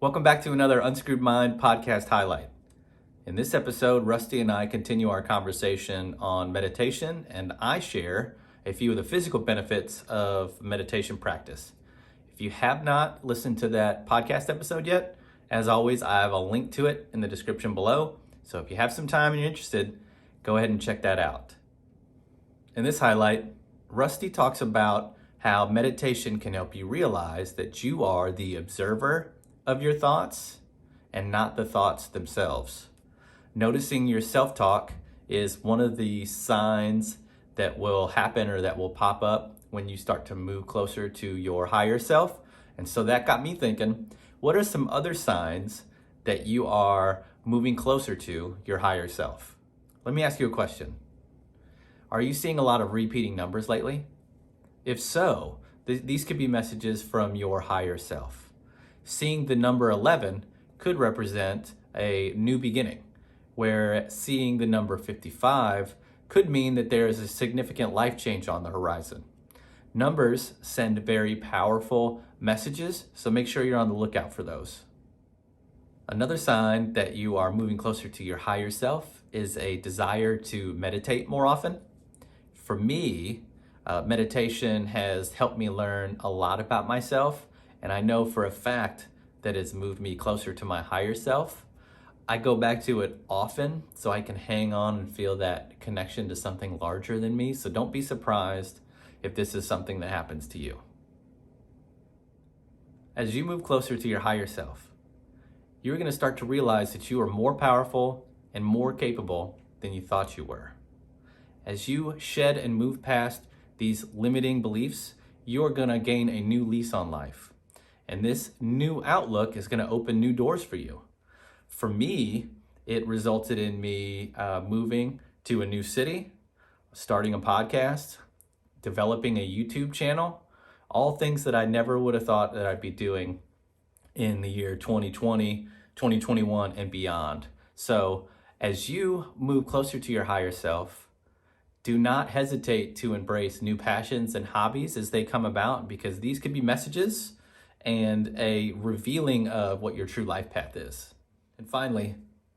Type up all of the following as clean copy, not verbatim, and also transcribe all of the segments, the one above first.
Welcome back to another Unscrewed Mind podcast highlight. In this episode, Rusty and I continue our conversation on meditation, and I share a few of the physical benefits of meditation practice. If you have not listened to that podcast episode yet, as always, I have a link to it in the description below. So if you have some time and you're interested, go ahead and check that out. In this highlight, Rusty talks about how meditation can help you realize that you are the observer of your thoughts and not the thoughts themselves. Noticing your self-talk is one of the signs that will happen or that will pop up when you start to move closer to your higher self. And so that got me thinking, what are some other signs that you are moving closer to your higher self? Let me ask you a question. Are you seeing a lot of repeating numbers lately? If so, these could be messages from your higher self. Seeing the number 11 could represent a new beginning, where seeing the number 55 could mean that there is a significant life change on the horizon. Numbers send very powerful messages, so make sure you're on the lookout for those. Another sign that you are moving closer to your higher self is a desire to meditate more often. For me, meditation has helped me learn a lot about myself, and I know for a fact that it's moved me closer to my higher self. I go back to it often so I can hang on and feel that connection to something larger than me. So don't be surprised if this is something that happens to you. As you move closer to your higher self, you're going to start to realize that you are more powerful and more capable than you thought you were. As you shed and move past these limiting beliefs, you're going to gain a new lease on life. And this new outlook is going to open new doors for you. For me, it resulted in me moving to a new city, starting a podcast, developing a YouTube channel, all things that I never would have thought that I'd be doing in the year 2020, 2021, and beyond. So as you move closer to your higher self, do not hesitate to embrace new passions and hobbies as they come about, because these could be messages and a revealing of what your true life path is. And finally,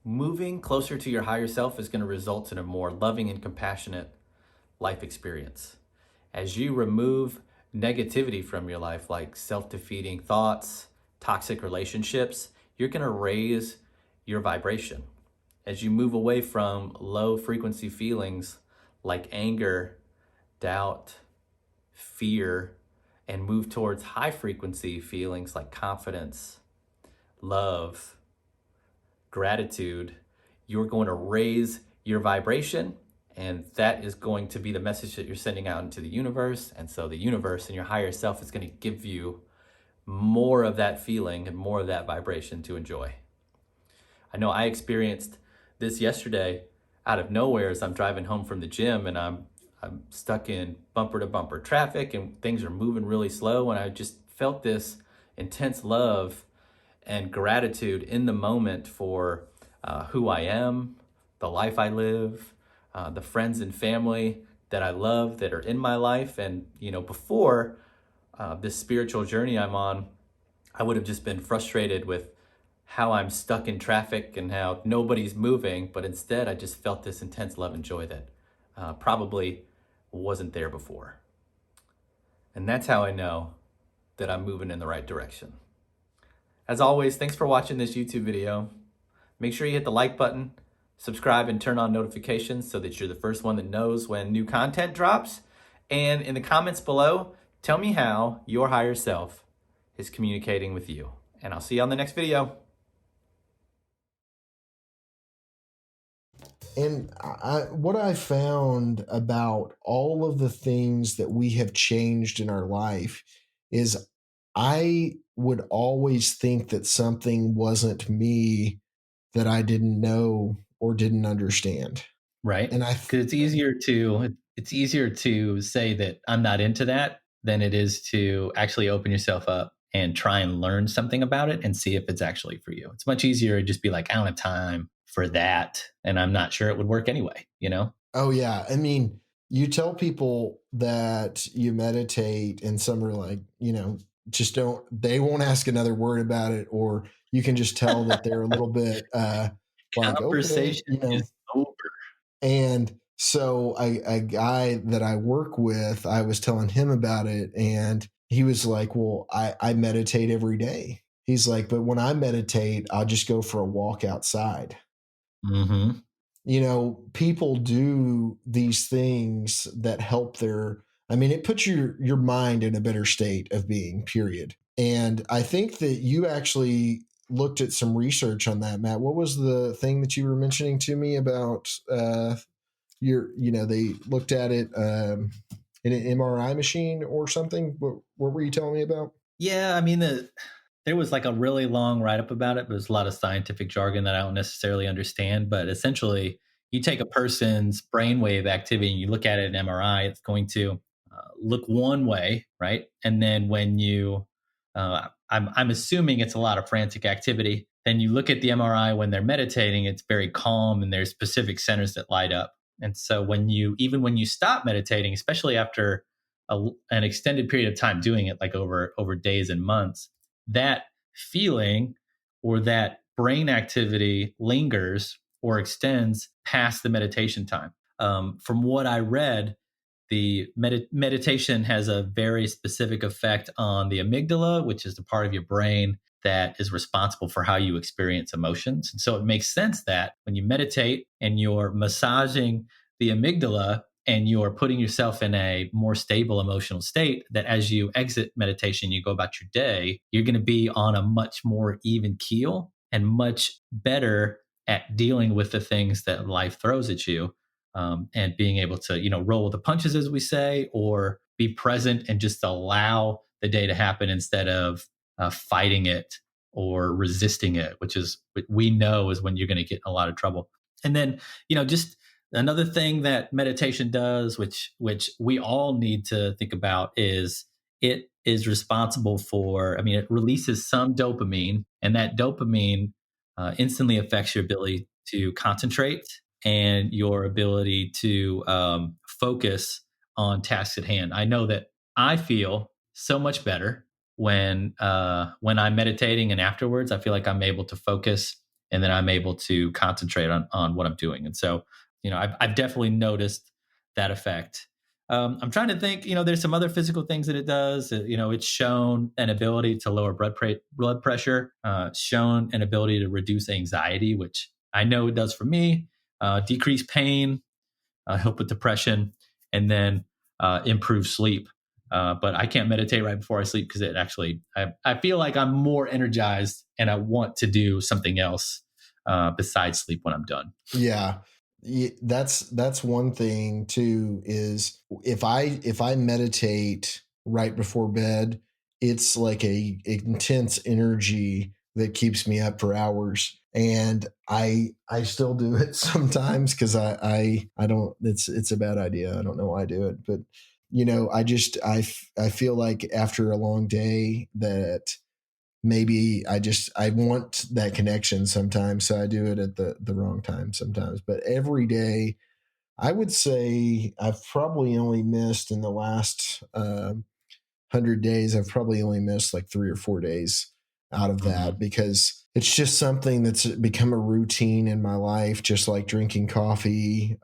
moving closer to your higher self is going to result in a more loving and compassionate life experience. As you remove negativity from your life, like self-defeating thoughts, toxic relationships, you're going to raise your vibration. As you move away from low frequency feelings like anger, doubt, fear, and move towards high frequency feelings like confidence, love, gratitude, you're going to raise your vibration, and that is going to be the message that you're sending out into the universe. And so the universe and your higher self is going to give you more of that feeling and more of that vibration to enjoy. I know I experienced this yesterday out of nowhere as I'm driving home from the gym, and I'm stuck in bumper to bumper traffic and things are moving really slow. And I just felt this intense love and gratitude in the moment for who I am, the life I live, the friends and family that I love that are in my life. And, before this spiritual journey I'm on, I would have just been frustrated with how I'm stuck in traffic and how nobody's moving. But instead, I just felt this intense love and joy that probably wasn't there before. And that's how I know that I'm moving in the right direction. As always, thanks for watching this YouTube video. Make sure you hit the like button, subscribe, and turn on notifications so that you're the first one that knows when new content drops. And in the comments below, tell me how your higher self is communicating with you. And I'll see you on the next video. And what I found about all of the things that we have changed in our life is I would always think that something wasn't me that I didn't know or didn't understand. Right. And Because it's easier to say that I'm not into that than it is to actually open yourself up and try and learn something about it and see if it's actually for you. It's much easier to just be like, I don't have time for that, and I'm not sure it would work anyway, Oh, yeah. I mean, you tell people that you meditate and some are like, just don't, they won't ask another word about it, or you can just tell that they're a little bit like, okay, Conversation is over. and so a guy that I work with, I was telling him about it, and he was like, well, I meditate every day. He's like, but when I meditate, I'll just go for a walk outside. Mhm. People do these things that help their, I mean, it puts your mind in a better state of being, period. And I think that you actually looked at some research on that, Matt. What was the thing that you were mentioning to me about they looked at it in an MRI machine or something? What were you telling me about? Yeah, I mean, there was like a really long write up about it. But there's a lot of scientific jargon that I don't necessarily understand. But essentially, you take a person's brainwave activity and you look at it in MRI, it's going to look one way, right? And then when I'm assuming it's a lot of frantic activity. Then you look at the MRI when they're meditating, it's very calm and there's specific centers that light up. And so even when you stop meditating, especially after an extended period of time doing it, like over days and months, that feeling or that brain activity lingers or extends past the meditation time. From what I read, the meditation has a very specific effect on the amygdala, which is the part of your brain that is responsible for how you experience emotions. And so it makes sense that when you meditate and you're massaging the amygdala and you're putting yourself in a more stable emotional state, that as you exit meditation, you go about your day, you're going to be on a much more even keel and much better at dealing with the things that life throws at you, and being able to roll with the punches, as we say, or be present and just allow the day to happen instead of fighting it or resisting it, which is what we know is when you're going to get in a lot of trouble. And then just another thing that meditation does, which we all need to think about, is it is responsible for, I mean, it releases some dopamine, and that dopamine instantly affects your ability to concentrate and your ability to focus on tasks at hand. I know that I feel so much better when I'm meditating, and afterwards, I feel like I'm able to focus, and then I'm able to concentrate on what I'm doing. And so, I've definitely noticed that effect. I'm trying to think. There's some other physical things that it does. It's shown an ability to lower blood pressure, shown an ability to reduce anxiety, which I know it does for me, decrease pain, help with depression, and then improve sleep. But I can't meditate right before I sleep because I feel like I'm more energized and I want to do something else besides sleep when I'm done. Yeah. That's one thing too, is if I meditate right before bed, it's like a intense energy that keeps me up for hours. And I still do it sometimes because I don't, it's a bad idea. I don't know why I do it, but I feel like after a long day that maybe I want that connection sometimes, so I do it at the wrong time sometimes. But every day, I would say I've probably only missed in the last 100 days. I've probably only missed like 3 or 4 days out of that Hmm. because it's just something that's become a routine in my life, just like drinking coffee.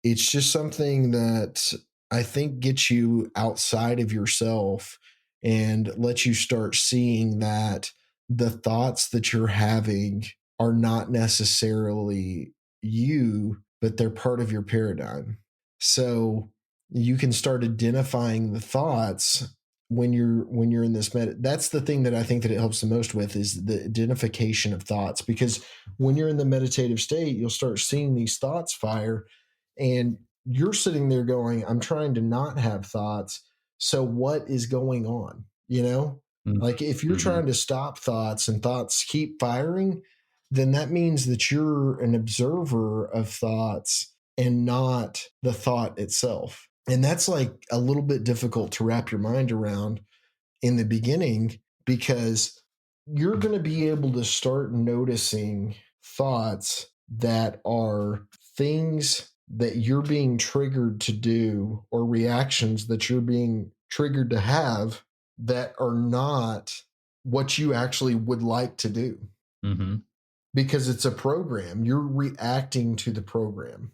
It's just something that I think gets you outside of yourself and lets you start seeing that the thoughts that you're having are not necessarily you, but they're part of your paradigm. So you can start identifying the thoughts when you're in this that's the thing that I think that it helps the most with, is the identification of thoughts, because when you're in the meditative state, you'll start seeing these thoughts fire, and you're sitting there going, I'm trying to not have thoughts. So what is going on? Like if you're Hmm. trying to stop thoughts and thoughts keep firing, then that means that you're an observer of thoughts and not the thought itself. And that's like a little bit difficult to wrap your mind around in the beginning, because you're going to be able to start noticing thoughts that are things that you're being triggered to do, or reactions that you're being triggered to have, that are not what you actually would like to do Hmm. because it's a program. You're reacting to the program.